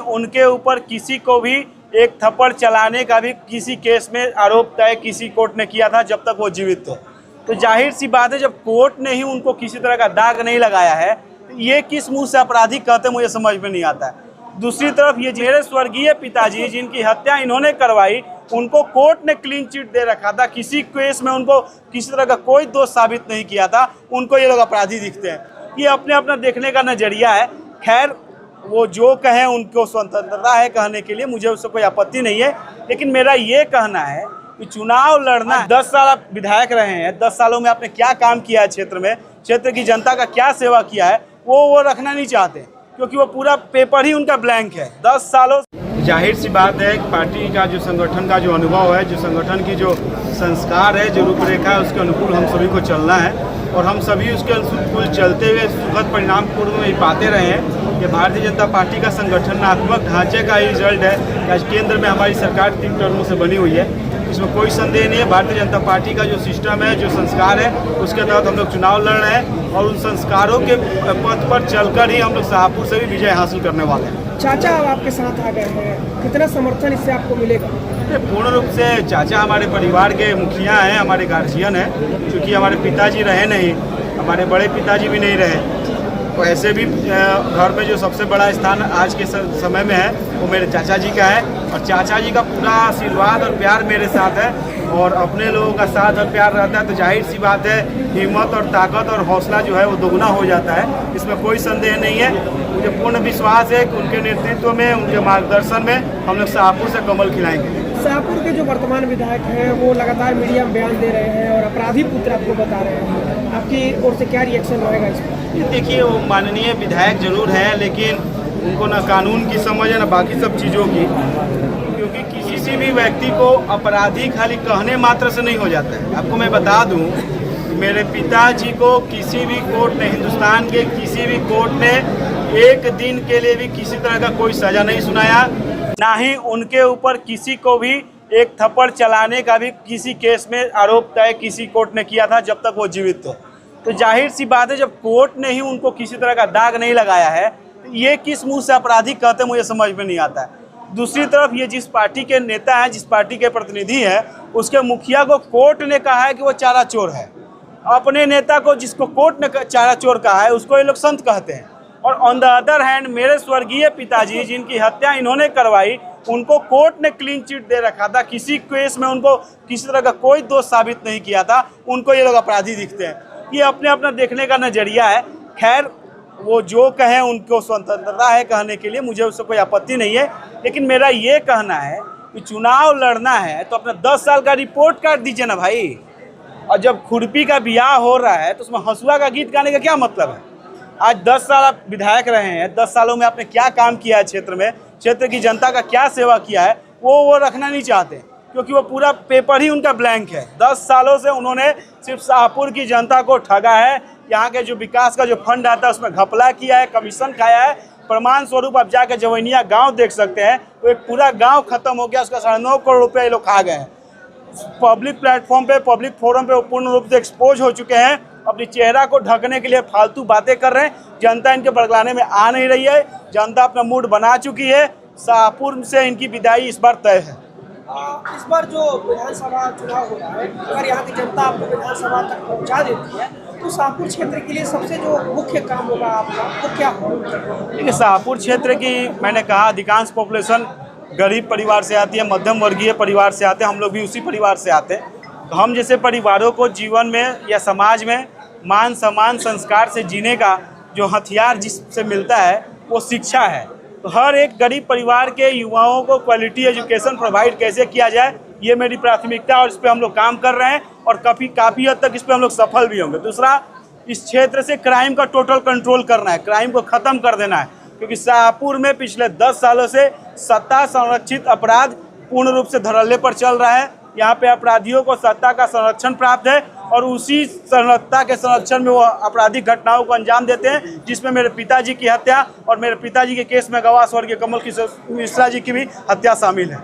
उनके ऊपर किसी को भी एक थप्पड़ चलाने का भी किसी केस में आरोप तय किसी कोर्ट ने किया था जब तक वो जीवित थे। तो जाहिर सी बात है, जब कोर्ट ने ही उनको किसी तरह का दाग नहीं लगाया है तो ये किस मुंह से अपराधी कहते मुझे समझ में नहीं आता है। दूसरी तरफ ये मेरे स्वर्गीय पिताजी जिनकी हत्या इन्होंने करवाई, उनको कोर्ट ने क्लीन चिट दे रखा था, किसी केस में उनको किसी तरह का कोई दोष साबित नहीं किया था, उनको ये लोग अपराधी दिखते हैं। ये अपने अपना देखने का नज़रिया है। खैर, वो जो कहें उनको स्वतंत्रता है कहने के लिए, मुझे उससे कोई आपत्ति नहीं है। लेकिन मेरा ये कहना है कि चुनाव लड़ना, 10 साल आप विधायक रहे हैं, 10 सालों में आपने क्या काम किया है क्षेत्र में, क्षेत्र की जनता का क्या सेवा किया है, वो रखना नहीं चाहते, क्योंकि वो पूरा पेपर ही उनका ब्लैंक है 10 सालों। जाहिर सी बात है, पार्टी का जो संगठन का जो अनुभव है, जो संगठन की जो संस्कार है, जो रूपरेखा है, उसके अनुकूल हम सभी को चलना है और हम सभी उसके अनुकूल चलते हुए सुखद परिणाम पूर्व में पाते रहे हैं। ये भारतीय जनता पार्टी का संगठनात्मक ढांचे का ही रिजल्ट है कि आज केंद्र में हमारी सरकार 3 टर्मों से बनी हुई है। इसमें कोई संदेह नहीं है। भारतीय जनता पार्टी का जो सिस्टम है, जो संस्कार है, उसके तहत हम लोग चुनाव लड़ रहे हैं और उन संस्कारों के पथ पर चलकर ही हम लोग शाहपुर से भी विजय हासिल करने वाले हैं। चाचा अब आपके साथ आ गए हैं, कितना समर्थन इससे आपको मिलेगा? पूर्ण रूप से चाचा हमारे परिवार के मुखिया हैं, हमारे गार्जियन हैं। क्योंकि हमारे पिताजी रहे नहीं, हमारे बड़े पिताजी भी नहीं रहे, तो ऐसे भी घर में जो सबसे बड़ा स्थान आज के समय में है वो मेरे चाचा जी का है और चाचा जी का पूरा आशीर्वाद और प्यार मेरे साथ है और अपने लोगों का साथ और प्यार रहता है। तो जाहिर सी बात है, हिम्मत और ताकत और हौसला जो है वो दोगुना हो जाता है, इसमें कोई संदेह नहीं है। मुझे पूर्ण विश्वास है कि उनके नेतृत्व में, उनके मार्गदर्शन में हम लोग शाहपुर से कमल खिलाएंगे। शाहपुर के जो वर्तमान विधायक हैं वो लगातार मीडिया में बयान दे रहे हैं और अपराधी पुत्र आपको बता रहे हैं, आपकी ओर से क्या रिएक्शन रहेगा इस पर? देखिए, वो माननीय विधायक जरूर हैं, लेकिन उनको ना कानून की समझ है ना बाकी सब चीज़ों की। क्योंकि किसी भी व्यक्ति को अपराधी खाली कहने मात्र से नहीं हो जाता है। आपको मैं बता दूं, मेरे पिताजी को किसी भी कोर्ट ने, हिंदुस्तान के किसी भी कोर्ट ने एक दिन के लिए भी किसी तरह का कोई सज़ा नहीं सुनाया, ना ही उनके ऊपर किसी को भी एक थप्पड़ चलाने का भी किसी केस में आरोप तय किसी कोर्ट ने किया था जब तक वो जीवित थे। तो जाहिर सी बात है, जब कोर्ट ने ही उनको किसी तरह का दाग नहीं लगाया है तो ये किस मुंह से अपराधी कहते मुझे समझ में नहीं आता है। दूसरी तरफ ये जिस पार्टी के नेता हैं, जिस पार्टी के प्रतिनिधि हैं, उसके मुखिया को कोर्ट ने कहा है कि वो चारा चोर है। अपने नेता को, जिसको कोर्ट ने चारा चोर कहा है, उसको ये लोग संत कहते हैं। और ऑन द अदर हैंड मेरे स्वर्गीय पिताजी जिनकी हत्या इन्होंने करवाई, उनको कोर्ट ने क्लीन चिट दे रखा था, किसी केस में उनको किसी तरह का कोई दोष साबित नहीं किया था, उनको ये लोग अपराधी दिखते हैं। ये अपने अपना देखने का नज़रिया है। खैर, वो जो कहें उनको स्वतंत्रता है कहने के लिए, मुझे उससे कोई आपत्ति नहीं है। लेकिन मेरा ये कहना है कि चुनाव लड़ना है तो अपना 10 साल का रिपोर्ट कार्ड दीजिए ना भाई। और जब खुरपी का ब्याह हो रहा है तो उसमें हंसुआ का गीत गाने का क्या मतलब है? आज 10 साल आप विधायक रहे हैं, 10 सालों में आपने क्या काम किया है क्षेत्र में, क्षेत्र की जनता का क्या सेवा किया है, वो रखना नहीं चाहते, क्योंकि वो पूरा पेपर ही उनका ब्लैंक है। 10 सालों से उन्होंने सिर्फ शाहपुर की जनता को ठगा है। यहाँ के जो विकास का जो फंड आता है उसमें घपला किया है, कमीशन खाया है। प्रमाण स्वरूप आप जाकर जवैनिया गांव देख सकते हैं, तो एक पूरा गांव खत्म हो गया, उसका 9.5 करोड़ रुपये ये लोग खा गए हैं। पब्लिक प्लेटफॉर्म पे, पब्लिक फोरम पे वो पूर्ण रूप से एक्सपोज हो चुके हैं। अपनी चेहरा को ढकने के लिए फालतू बातें कर रहे हैं। जनता इनके बरगलाने में आ नहीं रही है, जनता अपना मूड बना चुकी है। शाहपुर से इनकी विदाई इस बार तय है। इस बार जो विधानसभा चुनाव हो रहा है, अगर यहाँ की जनता आपको विधानसभा तक पहुँचा देती है तो शाहपुर क्षेत्र के लिए सबसे जो मुख्य काम होगा आपका, वो क्या होगा? देखिए, शाहपुर क्षेत्र की, मैंने कहा, अधिकांश पॉपुलेशन गरीब परिवार से आती है, मध्यम वर्गीय परिवार से आते हैं। हम लोग भी उसी परिवार से आते हैं। तो हम जैसे परिवारों को जीवन में या समाज में मान सम्मान संस्कार से जीने का जो हथियार जिससे मिलता है वो शिक्षा है। तो हर एक गरीब परिवार के युवाओं को क्वालिटी एजुकेशन प्रोवाइड कैसे किया जाए, ये मेरी प्राथमिकता है और इस पर हम लोग काम कर रहे हैं और काफ़ी हद तक इस पर हम लोग सफल भी होंगे। दूसरा, इस क्षेत्र से क्राइम का टोटल कंट्रोल करना है, क्राइम को ख़त्म कर देना है। क्योंकि शाहपुर में पिछले 10 सालों से सत्ता संरक्षित अपराध पूर्ण रूप से धड़ल्ले पर चल रहा है। यहाँ पे अपराधियों को सत्ता का संरक्षण प्राप्त है और उसी सत्ता के संरक्षण में वो आपराधिक घटनाओं को अंजाम देते हैं, जिसमें मेरे पिताजी की हत्या और मेरे पिताजी के केस में गवाह स्वर्गीय कमल किशोर मिश्रा जी की भी हत्या शामिल है।